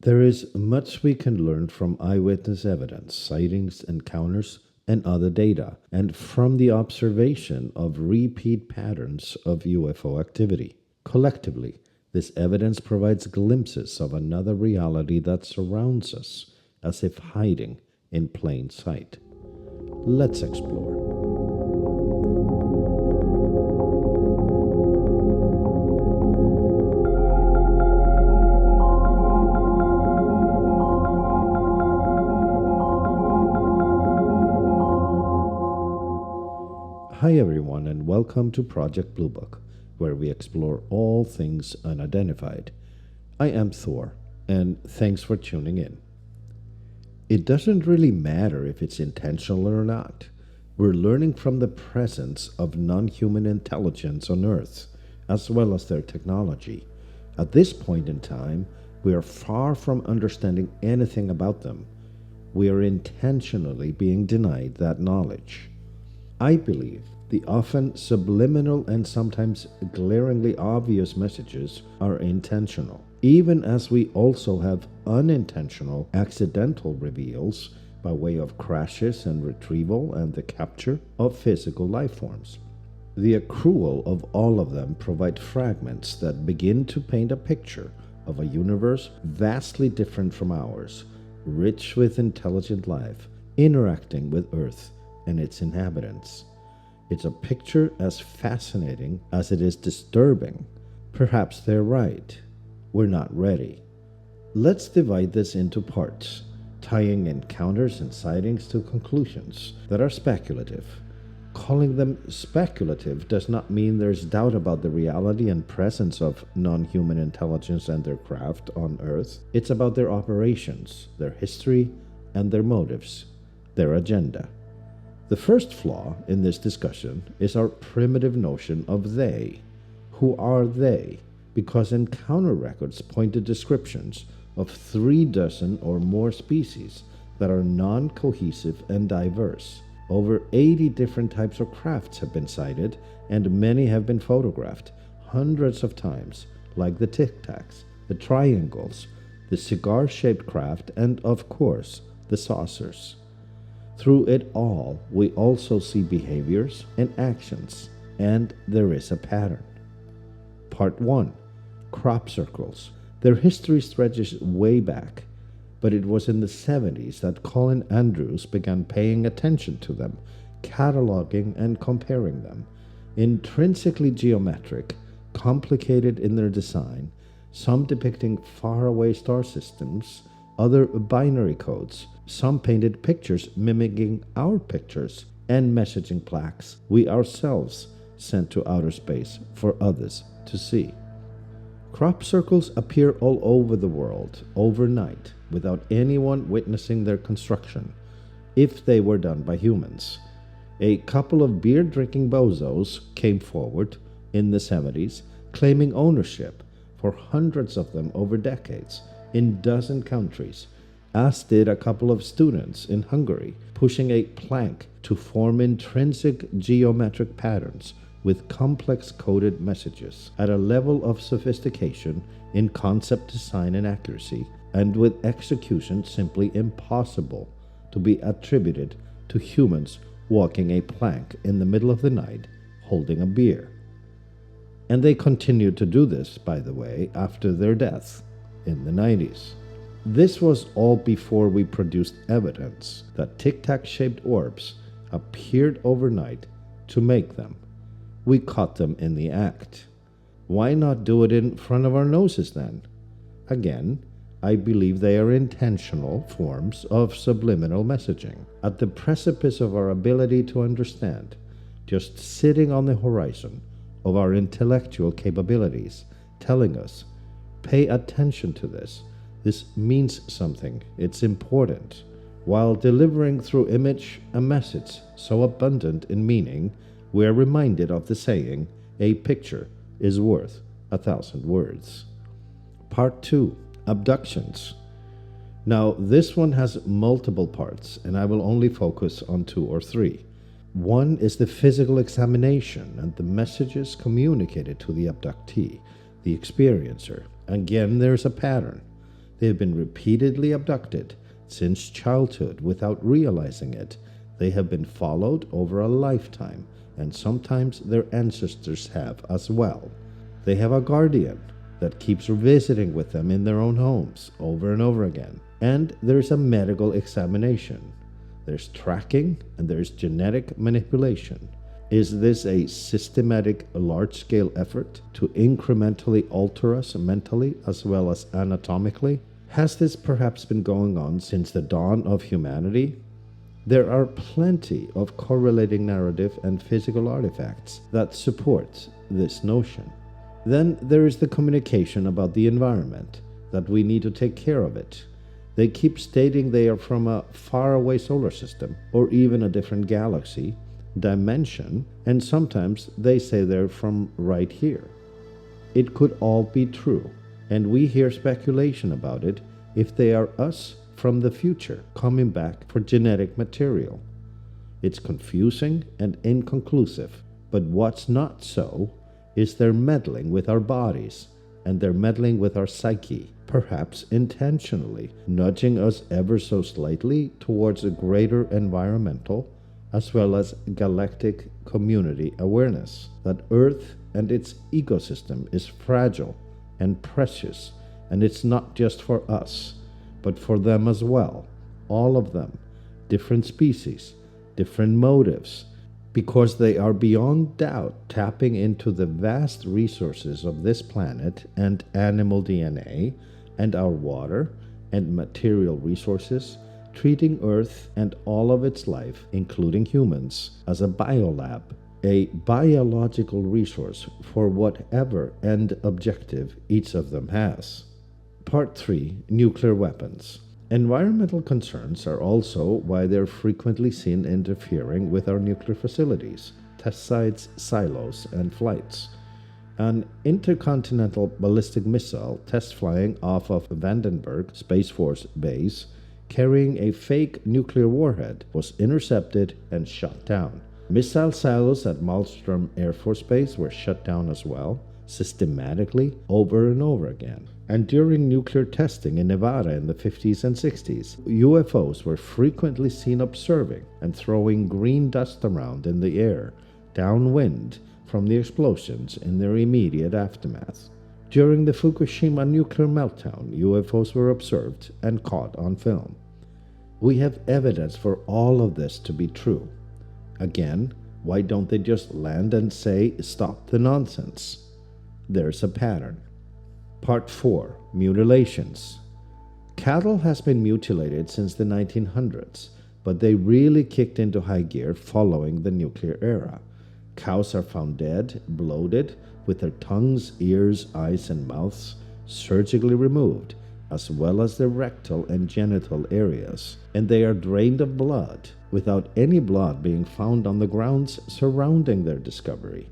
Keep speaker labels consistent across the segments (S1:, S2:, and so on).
S1: There is much we can learn from eyewitness evidence, sightings, encounters, and other data, and from the observation of repeat patterns of UFO activity. Collectively, this evidence provides glimpses of another reality that surrounds us, as if hiding in plain sight. Let's explore. Hi, everyone, and welcome to Project Bluebook, where we explore all things unidentified. I am Thor, and thanks for tuning in. It doesn't really matter if it's intentional or not. We're learning from the presence of non human intelligence on Earth, as well as their technology. At this point in time, we are far from understanding anything about them. We are intentionally being denied that knowledge. I believe the often subliminal and sometimes glaringly obvious messages are intentional, even as we also have unintentional, accidental reveals by way of crashes and retrieval and the capture of physical life forms. The accrual of all of them provide fragments that begin to paint a picture of a universe vastly different from ours, rich with intelligent life, interacting with Earth and its inhabitants. It's a picture as fascinating as it is disturbing. Perhaps they're right. We're not ready. Let's divide this into parts, tying encounters and sightings to conclusions that are speculative. Calling them speculative does not mean there's doubt about the reality and presence of non-human intelligence and their craft on Earth. It's about their operations, their history, and their motives, their agenda. The first flaw in this discussion is our primitive notion of they. Who are they? Because encounter records point to descriptions of 36 or more species that are non-cohesive and diverse. Over 80 different types of crafts have been cited, and many have been photographed hundreds of times, like the Tic Tacs, the triangles, the cigar-shaped craft, and of course, the saucers. Through it all, we also see behaviors and actions, and there is a pattern. Part 1. Crop circles. Their history stretches way back, but it was in the 70s that Colin Andrews began paying attention to them, cataloging and comparing them. Intrinsically geometric, complicated in their design, some depicting faraway star systems, other binary codes, some painted pictures mimicking our pictures, and messaging plaques we ourselves sent to outer space for others to see. Crop circles appear all over the world overnight without anyone witnessing their construction, if they were done by humans. A couple of beer-drinking bozos came forward in the 70s claiming ownership for hundreds of them over decades in dozen countries, as did a couple of students in Hungary pushing a plank to form intrinsic geometric patterns with complex coded messages at a level of sophistication in concept design and accuracy, and with execution simply impossible to be attributed to humans walking a plank in the middle of the night holding a beer. And they continued to do this, by the way, after their death in the 90s. This was all before we produced evidence that tic-tac-shaped orbs appeared overnight to make them. We caught them in the act. Why not do it in front of our noses then? Again, I believe they are intentional forms of subliminal messaging, at the precipice of our ability to understand, just sitting on the horizon of our intellectual capabilities, telling us, pay attention to this. This means something. It's important. While delivering through image a message so abundant in meaning, we are reminded of the saying, a picture is worth 1,000 words. Part 2. Abductions. Now, this one has multiple parts, and I will only focus on 2 or 3. One is the physical examination and the messages communicated to the abductee, the experiencer. Again, there's a pattern. They have been repeatedly abducted since childhood without realizing it. They have been followed over a lifetime, and sometimes their ancestors have as well. They have a guardian that keeps visiting with them in their own homes over and over again. And there's a medical examination. There's tracking and there's genetic manipulation. Is this a systematic, large-scale effort to incrementally alter us mentally as well as anatomically? Has this perhaps been going on since the dawn of humanity? There are plenty of correlating narrative and physical artifacts that support this notion. Then there is the communication about the environment, that we need to take care of it. They keep stating they are from a faraway solar system or even a different galaxy, dimension, and sometimes they say they're from right here. It could all be true, and we hear speculation about it if they are us from the future coming back for genetic material. It's confusing and inconclusive, but what's not so is they're meddling with our bodies and they're meddling with our psyche, perhaps intentionally, nudging us ever so slightly towards a greater environmental as well as galactic community awareness that Earth and its ecosystem is fragile and precious, and it's not just for us, but for them as well, all of them, different species, different motives, because they are beyond doubt tapping into the vast resources of this planet and animal DNA and our water and material resources, treating Earth and all of its life, including humans, as a biolab, a biological resource for whatever end objective each of them has. Part 3. Nuclear weapons. Environmental concerns are also why they're frequently seen interfering with our nuclear facilities, test sites, silos, and flights. An intercontinental ballistic missile test flying off of Vandenberg Space Force Base, carrying a fake nuclear warhead, was intercepted and shot down. Missile silos at Malmstrom Air Force Base were shut down as well, systematically over and over again. And during nuclear testing in Nevada in the 50s and 60s, UFOs were frequently seen observing and throwing green dust around in the air, downwind from the explosions in their immediate aftermath. During the Fukushima nuclear meltdown, UFOs were observed and caught on film. We have evidence for all of this to be true. Again, why don't they just land and say, "Stop the nonsense"? There's a pattern. Part 4. Mutilations. Cattle has been mutilated since the 1900s, but they really kicked into high gear following the nuclear era. Cows are found dead, bloated, with their tongues, ears, eyes, and mouths surgically removed, as well as their rectal and genital areas, and they are drained of blood, without any blood being found on the grounds surrounding their discovery.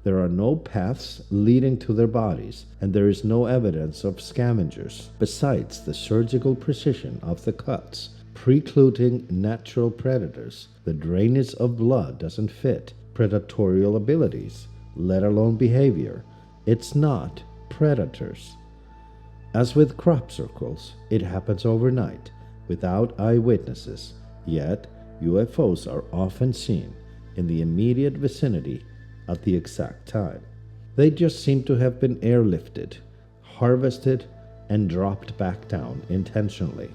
S1: There are no paths leading to their bodies, and there is no evidence of scavengers, besides the surgical precision of the cuts, precluding natural predators. The drainage of blood doesn't fit predatorial abilities, let alone behavior. It's not predators. As with crop circles, it happens overnight, without eyewitnesses, yet UFOs are often seen in the immediate vicinity at the exact time. They just seem to have been airlifted, harvested, and dropped back down intentionally.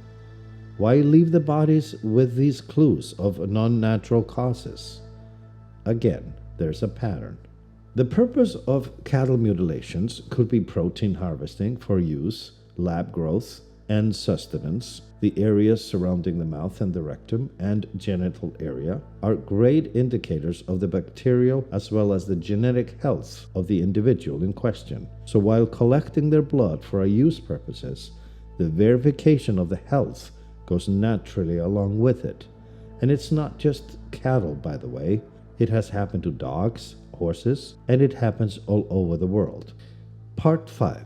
S1: Why leave the bodies with these clues of non-natural causes? Again, there's a pattern. The purpose of cattle mutilations could be protein harvesting for use, lab growth, and sustenance. The areas surrounding the mouth and the rectum and genital area are great indicators of the bacterial as well as the genetic health of the individual in question. So while collecting their blood for use purposes, the verification of the health goes naturally along with it. And it's not just cattle, by the way. It has happened to dogs, horses, and it happens all over the world. Part 5.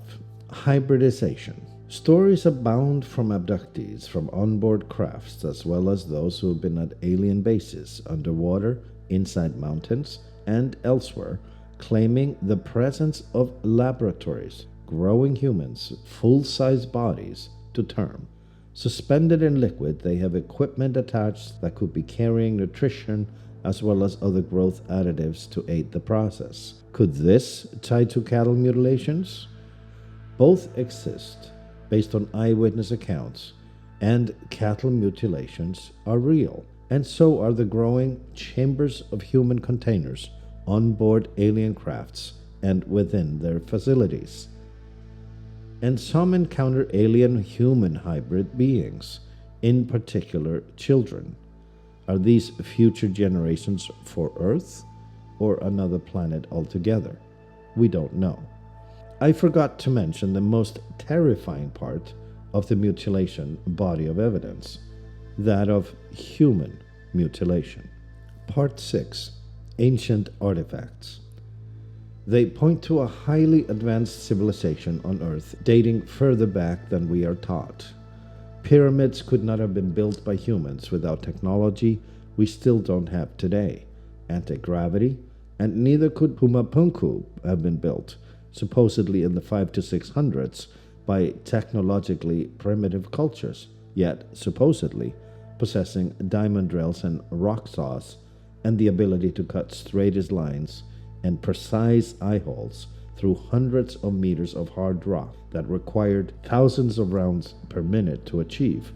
S1: Hybridization. Stories abound from abductees from onboard crafts as well as those who have been at alien bases, underwater, inside mountains, and elsewhere, claiming the presence of laboratories, growing humans, full-size bodies, to term. Suspended in liquid, they have equipment attached that could be carrying nutrition as well as other growth additives to aid the process. Could this tie to cattle mutilations? Both exist based on eyewitness accounts, and cattle mutilations are real, and so are the growing chambers of human containers on board alien crafts and within their facilities. And some encounter alien-human hybrid beings, in particular children. Are these future generations for Earth or another planet altogether? We don't know. I forgot to mention the most terrifying part of the mutilation body of evidence, that of human mutilation. Part 6. Ancient Artifacts. They point to a highly advanced civilization on Earth dating further back than we are taught. Pyramids could not have been built by humans without technology we still don't have today, anti-gravity, and neither could Pumapunku have been built, supposedly in the 5 to 600s, by technologically primitive cultures, yet supposedly possessing diamond drills and rock saws and the ability to cut straightest lines and precise eye holes through hundreds of meters of hard rock that required thousands of rounds per minute to achieve.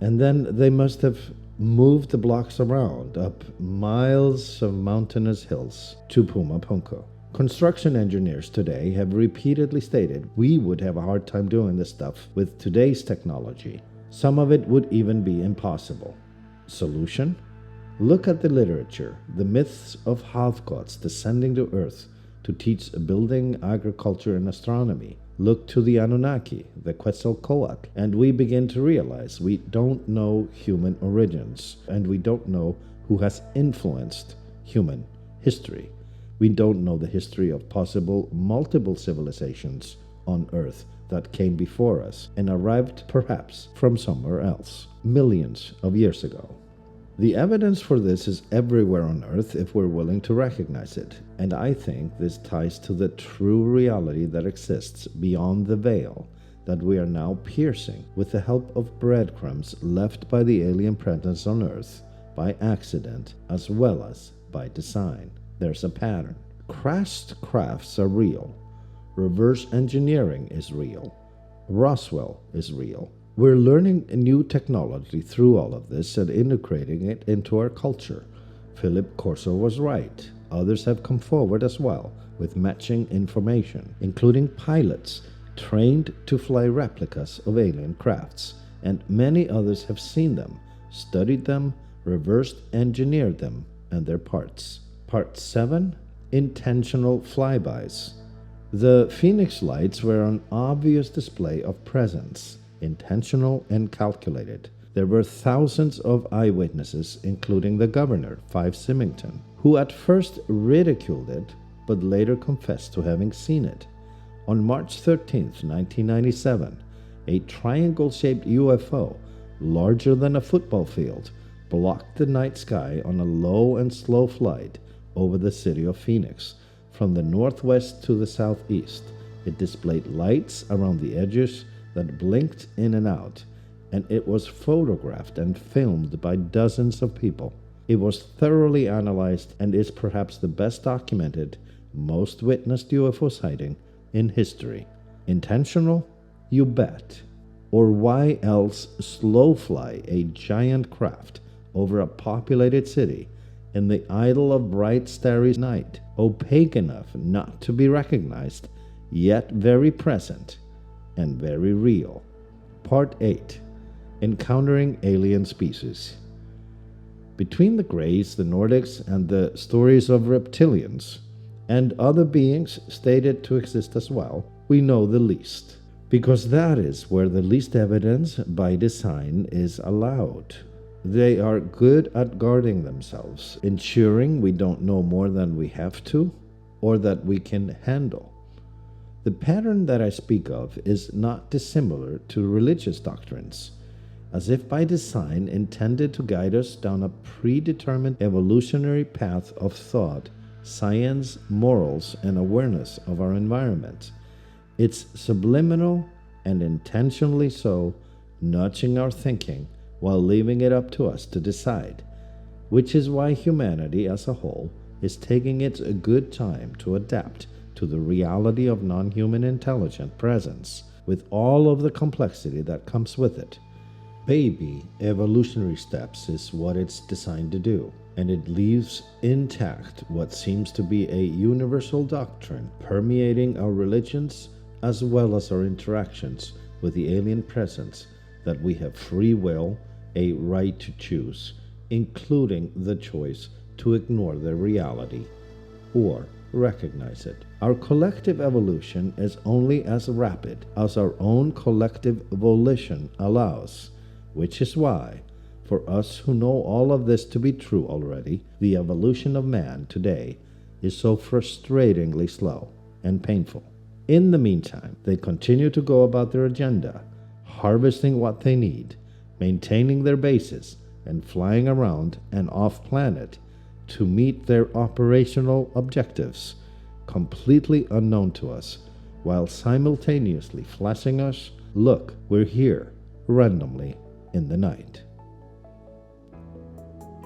S1: And then they must have moved the blocks around up miles of mountainous hills to Pumapunku. Construction engineers today have repeatedly stated we would have a hard time doing this stuff with today's technology. Some of it would even be impossible. Solution? Look at the literature, the myths of half-gods descending to Earth to teach building, agriculture, and astronomy. Look to the Anunnaki, the Quetzalcoatl, and we begin to realize we don't know human origins, and we don't know who has influenced human history. We don't know the history of possible multiple civilizations on Earth that came before us and arrived perhaps from somewhere else, millions of years ago. The evidence for this is everywhere on Earth if we're willing to recognize it, and I think this ties to the true reality that exists beyond the veil that we are now piercing with the help of breadcrumbs left by the alien presence on Earth by accident as well as by design. There's a pattern. Crashed crafts are real. Reverse engineering is real. Roswell is real. We're learning a new technology through all of this and integrating it into our culture. Philip Corso was right. Others have come forward as well with matching information, including pilots trained to fly replicas of alien crafts, and many others have seen them, studied them, reversed engineered them and their parts. Part 7. Intentional flybys. The Phoenix lights were an obvious display of presence, intentional and calculated. There were thousands of eyewitnesses, including the governor, Five Symington, who at first ridiculed it, but later confessed to having seen it. On March 13, 1997, a triangle-shaped UFO, larger than a football field, blocked the night sky on a low and slow flight over the city of Phoenix. From the northwest to the southeast, it displayed lights around the edges that blinked in and out, and it was photographed and filmed by dozens of people. It was thoroughly analyzed and is perhaps the best documented, most witnessed UFO sighting in history. Intentional? You bet. Or why else slow fly a giant craft over a populated city in the idle of bright starry night, opaque enough not to be recognized, yet very present and very real. Part 8. Encountering Alien Species. Between the Greys, the Nordics, and the stories of reptilians, and other beings stated to exist as well, we know the least, because that is where the least evidence by design is allowed. They are good at guarding themselves, ensuring we don't know more than we have to, or that we can handle. The pattern that I speak of is not dissimilar to religious doctrines, as if by design intended to guide us down a predetermined evolutionary path of thought, science, morals, and awareness of our environment. It's subliminal and intentionally so nudging our thinking while leaving it up to us to decide, which is why humanity as a whole is taking its a good time to adapt to the reality of non-human intelligent presence with all of the complexity that comes with it. Baby evolutionary steps is what it's designed to do, and it leaves intact what seems to be a universal doctrine permeating our religions as well as our interactions with the alien presence, that we have free will, a right to choose, including the choice to ignore their reality or recognize it. Our collective evolution is only as rapid as our own collective volition allows, which is why, for us who know all of this to be true already, the evolution of man today is so frustratingly slow and painful. In the meantime, they continue to go about their agenda, harvesting what they need, maintaining their bases, and flying around and off-planet to meet their operational objectives, completely unknown to us, while simultaneously flashing us, "Look, we're here," randomly in the night.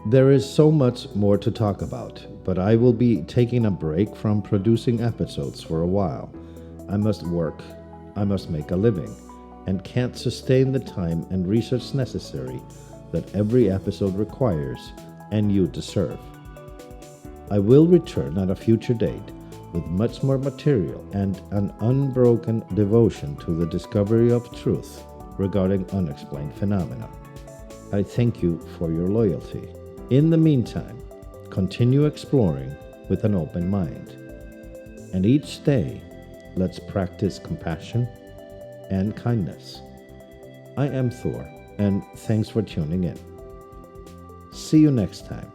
S1: There is so much more to talk about, but I will be taking a break from producing episodes for a while. I must work, I must make a living, and can't sustain the time and research necessary that every episode requires and you deserve. I will return at a future date with much more material and an unbroken devotion to the discovery of truth regarding unexplained phenomena. I thank you for your loyalty. In the meantime, continue exploring with an open mind. And each day, let's practice compassion and kindness. I am Thor, and thanks for tuning in. See you next time.